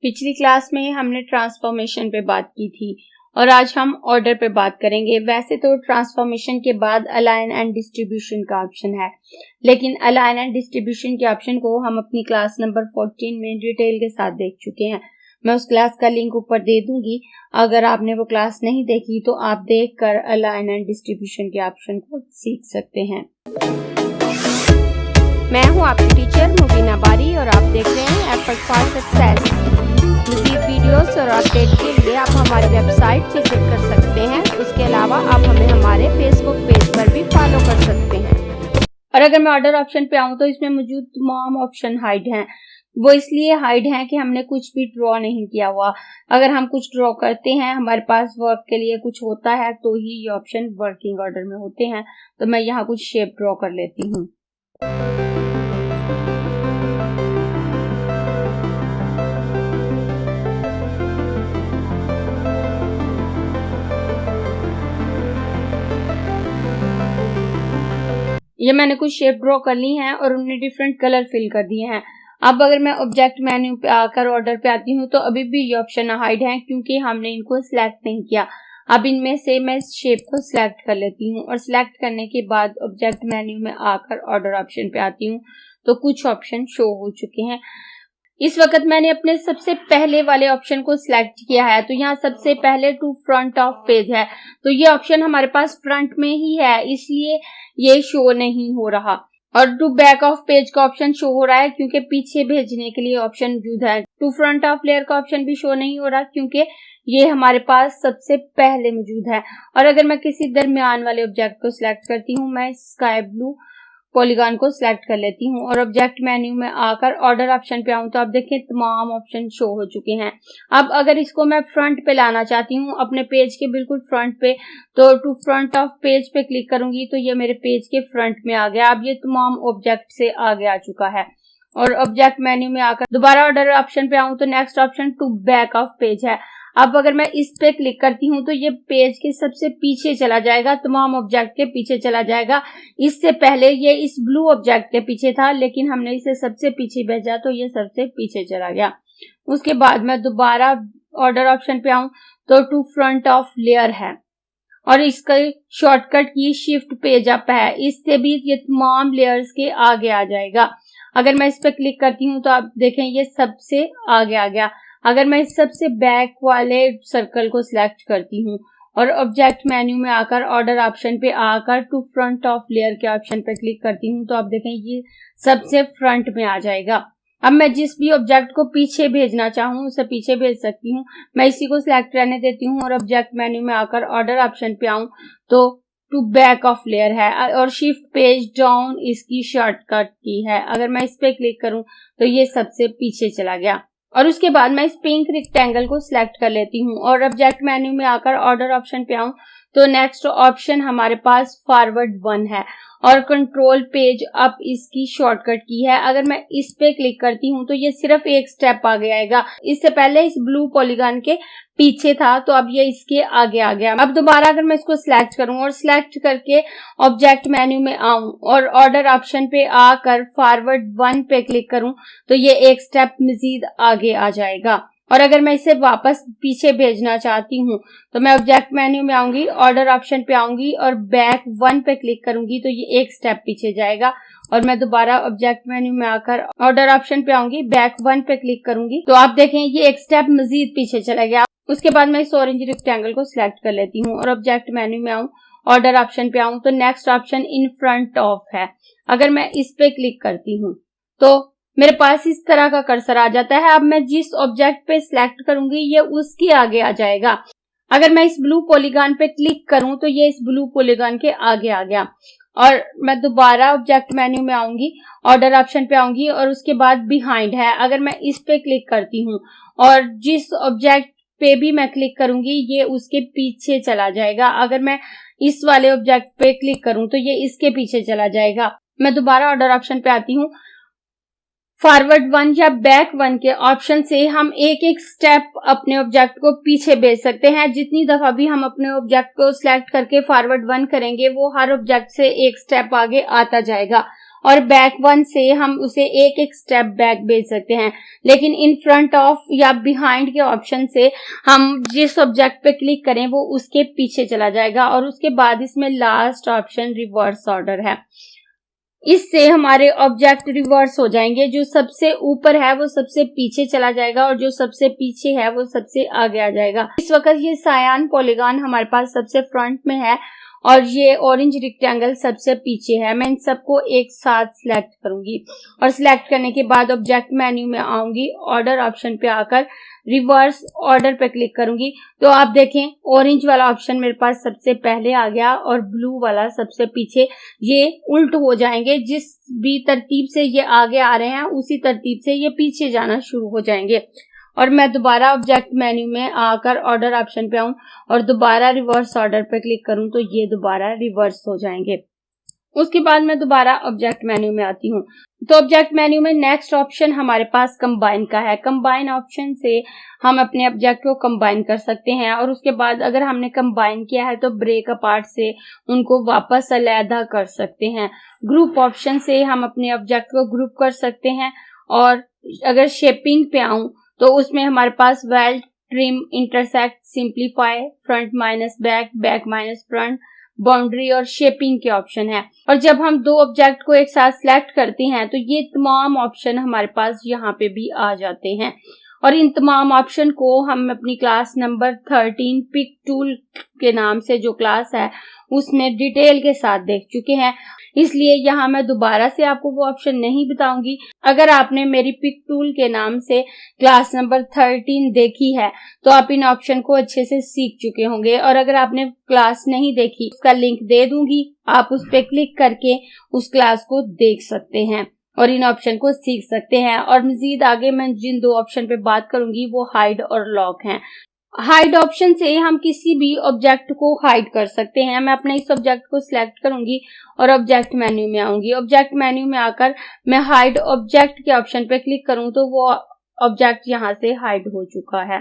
पिछली क्लास में हमने ट्रांसफॉर्मेशन पे बात की थी और आज हम ऑर्डर पे बात करेंगे। वैसे तो ट्रांसफॉर्मेशन के बाद अलाइन एंड डिस्ट्रीब्यूशन का ऑप्शन है, लेकिन अलाइन एंड डिस्ट्रीब्यूशन के ऑप्शन को हम अपनी क्लास नंबर 14 में डिटेल के साथ देख चुके हैं। मैं उस क्लास का लिंक ऊपर दे दूंगी। अगर आपने वो क्लास नहीं देखी तो आप देखकर अलाइन एंड डिस्ट्रीब्यूशन के ऑप्शन को सीख सकते हैं। मैं हूं आपकी टीचर मुबीना बारी और आप देख रहे हैं एफर्ट फॉर सक्सेस। मज़ीद वीडियोस और अपडेट के लिए आप हमारी वेबसाइट विजिट कर सकते हैं। उसके अलावा आप हमें हमारे फेसबुक पेज पर भी फॉलो कर सकते हैं। और अगर मैं ऑर्डर ऑप्शन पे आऊँ तो इसमें मौजूद तमाम ऑप्शन हाइड हैं। वो इसलिए हाइड हैं कि हमने कुछ भी ड्रॉ नहीं किया हुआ। अगर हम कुछ ड्रॉ करते हैं, हमारे पास वर्क के लिए कुछ होता है, तो ही ये ऑप्शन वर्किंग ऑर्डर में होते हैं। तो मैं यहाँ कुछ शेप ड्रॉ कर लेती हूँ। ये मैंने कुछ शेप ड्रॉ कर ली हैं और उन्हें डिफरेंट कलर फिल कर दिए हैं। अब अगर मैं ऑब्जेक्ट मेन्यू पे आकर ऑर्डर पे आती हूँ तो अभी भी ये ऑप्शन हाइड है क्योंकि हमने इनको सिलेक्ट नहीं किया। अब इनमें से मैं इस शेप को सिलेक्ट कर लेती हूँ और सिलेक्ट करने के बाद ऑब्जेक्ट मेन्यू में आकर ऑर्डर ऑप्शन पे आती हूँ तो कुछ ऑप्शन शो हो चुके हैं। इस वक्त मैंने अपने सबसे पहले वाले ऑप्शन को सिलेक्ट किया है, तो यहाँ सबसे पहले टू फ्रंट ऑफ पेज है, तो ये ऑप्शन हमारे पास फ्रंट में ही है, इसलिए ये शो नहीं हो रहा। और टू बैक ऑफ पेज का ऑप्शन शो हो रहा है क्योंकि पीछे भेजने के लिए ऑप्शन मौजूद है। टू फ्रंट ऑफ लेयर का ऑप्शन भी शो नहीं हो रहा क्योंकि ये हमारे पास सबसे पहले मौजूद है। और अगर मैं किसी दरमियान वाले ऑब्जेक्ट को सिलेक्ट करती हूँ, मैं स्काई ब्लू पॉलीगॉन को सिलेक्ट कर लेती हूँ और ऑब्जेक्ट मेन्यू में आकर ऑर्डर ऑप्शन पे आऊँ तो आप देखें तमाम ऑप्शन शो हो चुके हैं। अब अगर इसको मैं फ्रंट पे लाना चाहती हूँ, अपने पेज के बिल्कुल फ्रंट पे, तो टू फ्रंट ऑफ पेज पे क्लिक करूंगी तो ये मेरे पेज के फ्रंट में आ गया। अब ये तमाम ऑब्जेक्ट से आगे आ चुका है। और ऑब्जेक्ट मेन्यू में आकर दोबारा ऑर्डर ऑप्शन पे आऊँ तो next option to back of page है। अब अगर मैं इस पे क्लिक करती हूँ तो ये पेज के सबसे पीछे चला जाएगा, तमाम ऑब्जेक्ट के पीछे चला जाएगा। इससे पहले ये इस ब्लू ऑब्जेक्ट के पीछे था, लेकिन हमने इसे सबसे पीछे भेजा तो ये सबसे पीछे चला गया। उसके बाद मैं दोबारा ऑर्डर ऑप्शन पे आऊँ तो टू फ्रंट ऑफ लेयर है और इसका शॉर्टकट की शिफ्ट पेज अप है, इससे भी ये तमाम लेयर्स के आगे आ जाएगा। अगर मैं इस पे क्लिक करती हूँ तो आप देखें ये सबसे आगे आ गया। अगर मैं इस सबसे बैक वाले सर्कल को सिलेक्ट करती हूँ और ऑब्जेक्ट मेन्यू में आकर ऑर्डर ऑप्शन पे आकर टू फ्रंट ऑफ लेयर के ऑप्शन पे क्लिक करती हूँ तो आप देखें ये सबसे फ्रंट में आ जाएगा। अब मैं जिस भी ऑब्जेक्ट को पीछे भेजना चाहूँ उसे पीछे भेज सकती हूँ। मैं इसी को सिलेक्ट रहने देती हूँ और ऑब्जेक्ट मेन्यू में आकर ऑर्डर ऑप्शन पे आऊँ तो टू बैक ऑफ लेयर है और शिफ्ट पेज डाउन इसकी शॉर्टकट की है। अगर मैं इस पे क्लिक करूँ तो ये सबसे पीछे चला गया। और उसके बाद मैं इस पिंक रेक्टेंगल को सिलेक्ट कर लेती हूँ और ऑब्जेक्ट मेन्यू में आकर ऑर्डर ऑप्शन पे आऊँ तो नेक्स्ट ऑप्शन हमारे पास फॉरवर्ड 1 है और कंट्रोल पेज अप इसकी शॉर्टकट की है। अगर मैं इस पे क्लिक करती हूँ तो ये सिर्फ एक स्टेप आगे आएगा। इससे पहले इस ब्लू पॉलीगॉन के पीछे था तो अब ये इसके आगे आ गया। अब दोबारा अगर मैं इसको सिलेक्ट करूँ और सिलेक्ट करके ऑब्जेक्ट मेन्यू में आऊँ और ऑर्डर ऑप्शन पे आकर फॉरवर्ड 1 पे क्लिक करूँ तो ये एक स्टेप मजीद आगे आ जाएगा। और अगर मैं इसे वापस पीछे भेजना चाहती हूँ तो मैं ऑब्जेक्ट मेन्यू में आऊंगी, ऑर्डर ऑप्शन पे आऊंगी और बैक 1 पे क्लिक करूंगी तो ये एक स्टेप पीछे जाएगा। और मैं दोबारा ऑब्जेक्ट मेन्यू में आकर ऑर्डर ऑप्शन पे आऊंगी, बैक 1 पे क्लिक करूंगी तो आप देखें ये एक स्टेप मजीद पीछे चला गया। उसके बाद मैं इस ऑरेंज रेक्टेंगल को सिलेक्ट कर लेती हूँ और ऑब्जेक्ट मेन्यू में आऊँ, ऑर्डर ऑप्शन पे आऊँ तो next option in front of है। अगर मैं इस पे क्लिक करती हूँ तो मेरे पास इस तरह का कर्सर आ जाता है। अब मैं जिस ऑब्जेक्ट पे सिलेक्ट करूंगी ये उसके आगे आ जाएगा। अगर मैं इस ब्लू पॉलीगॉन पे क्लिक करूं तो ये इस ब्लू पॉलीगॉन के आगे आ गया। और मैं दोबारा ऑब्जेक्ट मेन्यू में आऊंगी, ऑर्डर ऑप्शन पे आऊंगी और उसके बाद बिहाइंड है। अगर मैं इस पे क्लिक करती हूँ और जिस ऑब्जेक्ट पे भी मैं क्लिक करूंगी ये उसके पीछे चला जाएगा। अगर मैं इस वाले ऑब्जेक्ट पे क्लिक करूं तो ये इसके पीछे चला जाएगा। मैं दोबारा ऑर्डर ऑप्शन पे आती हूँ। फॉरवर्ड 1 या बैक 1 के ऑप्शन से हम एक एक स्टेप अपने ऑब्जेक्ट को पीछे भेज सकते हैं। जितनी दफा भी हम अपने ऑब्जेक्ट को सिलेक्ट करके फॉरवर्ड 1 करेंगे वो हर ऑब्जेक्ट से एक स्टेप आगे आता जाएगा। और बैक वन से हम उसे एक एक स्टेप बैक भेज सकते हैं, लेकिन इन फ्रंट ऑफ या बिहाइंड के ऑप्शन से हम जिस ऑब्जेक्ट पे क्लिक करें वो उसके पीछे चला जाएगा। और उसके बाद इसमें लास्ट ऑप्शन रिवर्स ऑर्डर है, इससे हमारे ऑब्जेक्ट रिवर्स हो जाएंगे। जो सबसे ऊपर है वो सबसे पीछे चला जाएगा और जो सबसे पीछे है वो सबसे आगे आ जाएगा। इस वक्त ये सायान पॉलीगॉन हमारे पास सबसे फ्रंट में है और ये ऑरेंज रेक्टेंगल सबसे पीछे है। मैं इन सबको एक साथ सिलेक्ट करूंगी और सिलेक्ट करने के बाद ऑब्जेक्ट मेन्यू में आऊंगी, ऑर्डर ऑप्शन पे आकर रिवर्स ऑर्डर पे क्लिक करूंगी तो आप देखें ऑरेंज वाला ऑप्शन मेरे पास सबसे पहले आ गया और ब्लू वाला सबसे पीछे। ये उल्ट हो जाएंगे, जिस भी तरतीब से ये आगे आ रहे हैं उसी तरतीब से ये पीछे जाना शुरू हो जाएंगे। और मैं दोबारा ऑब्जेक्ट मेन्यू में आकर ऑर्डर ऑप्शन पे आऊं और दोबारा रिवर्स ऑर्डर पे क्लिक करूं तो ये दोबारा रिवर्स हो जाएंगे। उसके बाद मैं दोबारा ऑब्जेक्ट मेन्यू में आती हूँ तो ऑब्जेक्ट मेन्यू में नेक्स्ट ऑप्शन हमारे पास कंबाइन का है। कंबाइन ऑप्शन से हम अपने ऑब्जेक्ट को कंबाइन कर सकते हैं और उसके बाद अगर हमने कंबाइन किया है तो ब्रेक अपार्ट से उनको वापस अलहदा कर सकते हैं। ग्रुप ऑप्शन से हम अपने ऑब्जेक्ट को ग्रुप कर सकते हैं। और अगर शेपिंग पे आऊं तो उसमें हमारे पास weld, trim, intersect, simplify, front minus back, back minus front, boundary और शेपिंग के ऑप्शन है। और जब हम दो ऑब्जेक्ट को एक साथ सिलेक्ट करते हैं तो ये तमाम ऑप्शन हमारे पास यहाँ पे भी आ जाते हैं। और इन तमाम ऑप्शन को हम अपनी क्लास नंबर 13 पिक टूल के नाम से जो क्लास है उसमें डिटेल के साथ देख चुके हैं, इसलिए यहाँ मैं दोबारा से आपको वो ऑप्शन नहीं बताऊंगी। अगर आपने मेरी पिक टूल के नाम से क्लास नंबर 13 देखी है तो आप इन ऑप्शन को अच्छे से सीख चुके होंगे। और अगर आपने क्लास नहीं देखी उसका लिंक दे दूंगी, आप उस पर क्लिक करके उस क्लास को देख सकते हैं और इन ऑप्शन को सीख सकते हैं। और मजीद आगे मैं जिन दो ऑप्शन पे बात करूंगी वो हाइड और लॉक हैं। हाइड ऑप्शन से हम किसी भी ऑब्जेक्ट को हाइड कर सकते हैं। मैं अपने इस ऑब्जेक्ट को सिलेक्ट करूंगी और ऑब्जेक्ट मेन्यू में आऊंगी। ऑब्जेक्ट मेन्यू में आकर मैं हाइड ऑब्जेक्ट के ऑप्शन पे क्लिक करूं तो वो ऑब्जेक्ट यहाँ से हाइड हो चुका है,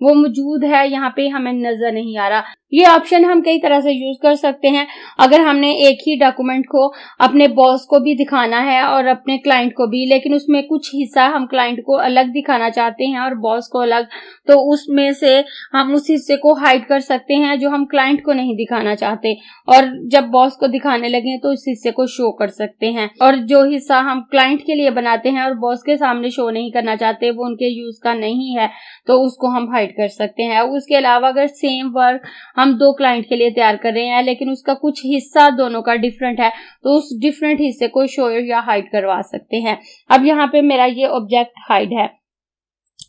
वो मौजूद है, यहाँ पे हमें नजर नहीं आ रहा। ये ऑप्शन हम कई तरह से यूज कर सकते हैं। अगर हमने एक ही डॉक्यूमेंट को अपने बॉस को भी दिखाना है और अपने क्लाइंट को भी, लेकिन उसमें कुछ हिस्सा हम क्लाइंट को अलग दिखाना चाहते हैं और बॉस को अलग, तो उसमें से हम उस हिस्से को हाइड कर सकते हैं जो हम क्लाइंट को नहीं दिखाना चाहते, और जब बॉस को दिखाने लगे तो उस हिस्से को शो कर सकते हैं। और जो हिस्सा हम क्लाइंट के लिए बनाते हैं और बॉस के सामने शो नहीं करना चाहते, वो उनके यूज का नहीं है, तो उसको हम हाइड कर सकते हैं। उसके अलावा अगर सेम वर्क हम दो क्लाइंट के लिए तैयार कर रहे हैं लेकिन उसका कुछ हिस्सा दोनों का डिफरेंट है तो उस डिफरेंट हिस्से को शो या हाइड करवा सकते हैं। अब यहाँ पे मेरा ये ऑब्जेक्ट हाइड है।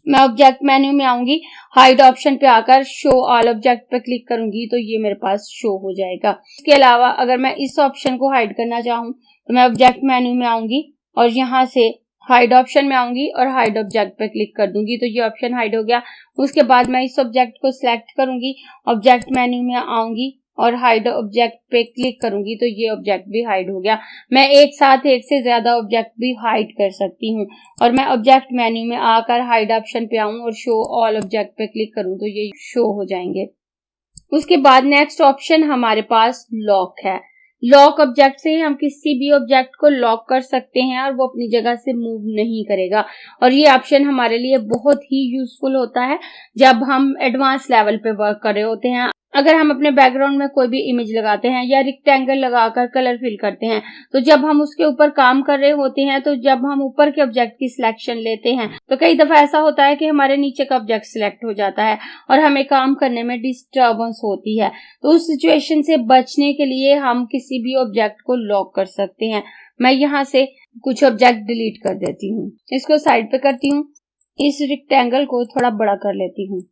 मैं ऑब्जेक्ट मेन्यू में आऊंगी, हाइड ऑप्शन पे आकर शो ऑल ऑब्जेक्ट पे क्लिक करूंगी तो ये मेरे पास शो हो जाएगा। इसके अलावा अगर मैं इस ऑप्शन को हाइड करना चाहूँ तो मैं ऑब्जेक्ट मेन्यू में आऊंगी और यहाँ से हाइड ऑप्शन में आऊंगी और हाइड ऑब्जेक्ट पे क्लिक कर दूंगी तो ये ऑप्शन हाइड हो गया। उसके बाद मैं इस ऑब्जेक्ट को सिलेक्ट करूंगी, ऑब्जेक्ट मेन्यू में आऊंगी और हाइड ऑब्जेक्ट पे क्लिक करूंगी तो ये ऑब्जेक्ट भी हाइड हो गया। मैं एक साथ एक से ज्यादा ऑब्जेक्ट भी हाइड कर सकती हूँ। और मैं ऑब्जेक्ट मेन्यू में आकर हाइड ऑप्शन पे आऊं और शो ऑल ऑब्जेक्ट पे क्लिक करूं तो ये शो हो जाएंगे। उसके बाद नेक्स्ट ऑप्शन हमारे पास लॉक है। लॉक ऑब्जेक्ट से हम किसी भी ऑब्जेक्ट को लॉक कर सकते हैं और वो अपनी जगह से मूव नहीं करेगा। और ये ऑप्शन हमारे लिए बहुत ही यूजफुल होता है जब हम एडवांस लेवल पे वर्क कर रहे होते हैं। अगर हम अपने बैकग्राउंड में कोई भी इमेज लगाते हैं या रेक्टेंगल लगाकर कलर फिल करते हैं तो जब हम उसके ऊपर काम कर रहे होते हैं तो जब हम ऊपर के ऑब्जेक्ट की सिलेक्शन लेते हैं तो कई दफा ऐसा होता है कि हमारे नीचे का ऑब्जेक्ट सिलेक्ट हो जाता है और हमें काम करने में डिस्टर्बेंस होती है। तो उस सिचुएशन से बचने के लिए हम किसी भी ऑब्जेक्ट को लॉक कर सकते हैं। मैं यहाँ से कुछ ऑब्जेक्ट डिलीट कर देती हूँ, इसको साइड पे करती हूँ, इस रेक्टेंगल को थोड़ा बड़ा कर लेती हूँ।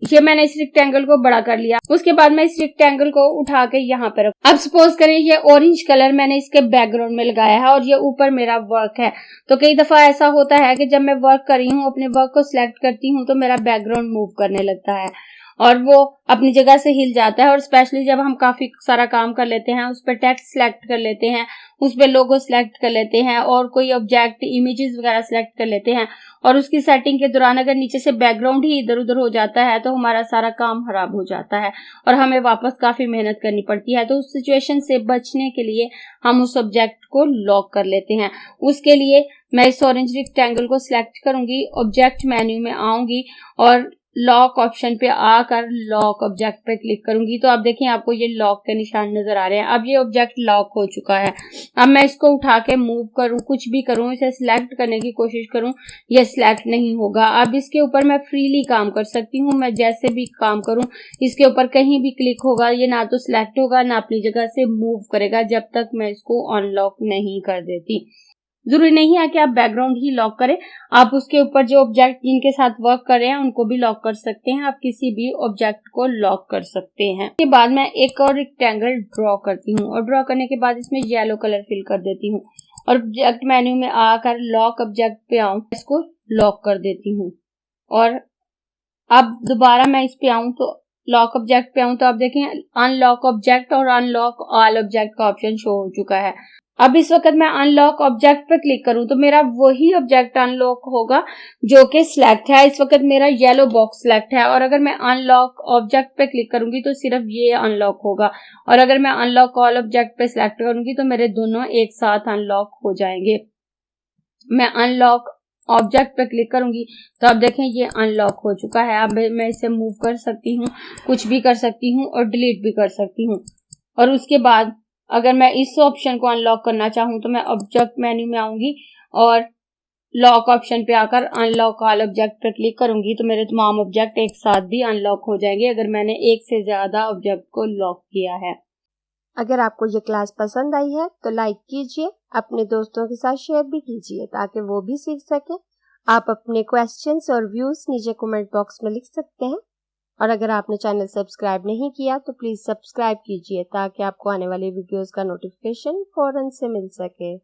ये मैंने इस रेक्टेंगल को बड़ा कर लिया। उसके बाद मैं इस रेक्टेंगल को उठा के यहाँ पे रख। अब सपोज करें ये ऑरेंज कलर मैंने इसके बैकग्राउंड में लगाया है और ये ऊपर मेरा वर्क है। तो कई दफा ऐसा होता है कि जब मैं वर्क कर रही हूँ, अपने वर्क को सिलेक्ट करती हूँ तो मेरा बैकग्राउंड मूव करने लगता है और वो अपनी जगह से हिल जाता है। और स्पेशली जब हम काफी सारा काम कर लेते हैं, उस पर टेक्स्ट सिलेक्ट कर लेते हैं, उस पर लोगो सिलेक्ट कर लेते हैं और कोई ऑब्जेक्ट इमेजेस वगैरह सिलेक्ट कर लेते हैं, और उसकी सेटिंग के दौरान अगर नीचे से बैकग्राउंड ही इधर उधर हो जाता है तो हमारा सारा काम खराब हो जाता है और हमें वापस काफी मेहनत करनी पड़ती है। तो उस सिचुएशन से बचने के लिए हम उस ऑब्जेक्ट को लॉक कर लेते हैं। उसके लिए मैं इस ऑरेंज रेक्टेंगल को सिलेक्ट करूंगी, ऑब्जेक्ट मेन्यू में आऊंगी और लॉक ऑप्शन पे आकर लॉक ऑब्जेक्ट पे क्लिक करूंगी। तो आप देखें आपको ये लॉक के निशान नजर आ रहे हैं। अब ये ऑब्जेक्ट लॉक हो चुका है। अब मैं इसको उठा के मूव करूं, कुछ भी करूं, इसे सिलेक्ट करने की कोशिश करूं, ये सिलेक्ट नहीं होगा। अब इसके ऊपर मैं फ्रीली काम कर सकती हूँ, मैं जैसे भी काम करूं इसके ऊपर कहीं भी क्लिक होगा, ये ना तो सिलेक्ट होगा ना अपनी जगह से मूव करेगा जब तक मैं इसको अनलॉक नहीं कर देती। जरूरी नहीं है कि आप बैकग्राउंड ही लॉक करें, आप उसके ऊपर जो ऑब्जेक्ट जिनके साथ वर्क कर रहे हैं उनको भी लॉक कर सकते हैं। आप किसी भी ऑब्जेक्ट को लॉक कर सकते हैं। इसके बाद मैं एक और रेक्टेंगल ड्रॉ करती हूँ और ड्रॉ करने के बाद इसमें येलो कलर फिल कर देती हूँ और ऑब्जेक्ट मेन्यू में आकर लॉक ऑब्जेक्ट पे आऊं, इसको लॉक कर देती हूँ। और अब दोबारा मैं इस पे आऊं तो लॉक ऑब्जेक्ट पे आऊं तो आप देखें अनलॉक ऑब्जेक्ट और अनलॉक ऑल ऑब्जेक्ट का ऑप्शन शो हो चुका है। अब इस वक्त मैं अनलॉक ऑब्जेक्ट पे क्लिक करूं तो मेरा वही ऑब्जेक्ट अनलॉक होगा जो कि सिलेक्ट है। इस वक्त मेरा येलो बॉक्स सिलेक्ट है और अगर मैं अनलॉक ऑब्जेक्ट पे क्लिक करूंगी तो सिर्फ ये अनलॉक होगा, और अगर मैं अनलॉक ऑल ऑब्जेक्ट पे सिलेक्ट करूंगी तो मेरे दोनों एक साथ अनलॉक हो जाएंगे। मैं अनलॉक ऑब्जेक्ट पे क्लिक करूंगी तो आप देखें ये अनलॉक हो चुका है। अब मैं इसे मूव कर सकती हूँ, कुछ भी कर सकती हूँ और डिलीट भी कर सकती हूँ। और उसके बाद अगर मैं इस ऑप्शन को अनलॉक करना चाहूँ तो मैं ऑब्जेक्ट मेन्यू में आऊंगी और लॉक ऑप्शन पे आकर अनलॉक ऑल ऑब्जेक्ट पे क्लिक करूंगी तो मेरे तमाम ऑब्जेक्ट एक साथ भी अनलॉक हो जाएंगे अगर मैंने एक से ज्यादा ऑब्जेक्ट को लॉक किया है। अगर आपको ये क्लास पसंद आई है तो लाइक कीजिए, अपने दोस्तों के साथ शेयर भी कीजिए ताकि वो भी सीख सके। आप अपने क्वेश्चंस और व्यूज नीचे कमेंट बॉक्स में लिख सकते हैं और अगर आपने चैनल सब्सक्राइब नहीं किया तो प्लीज सब्सक्राइब कीजिए ताकि आपको आने वाली वीडियोस का नोटिफिकेशन फौरन से मिल सके।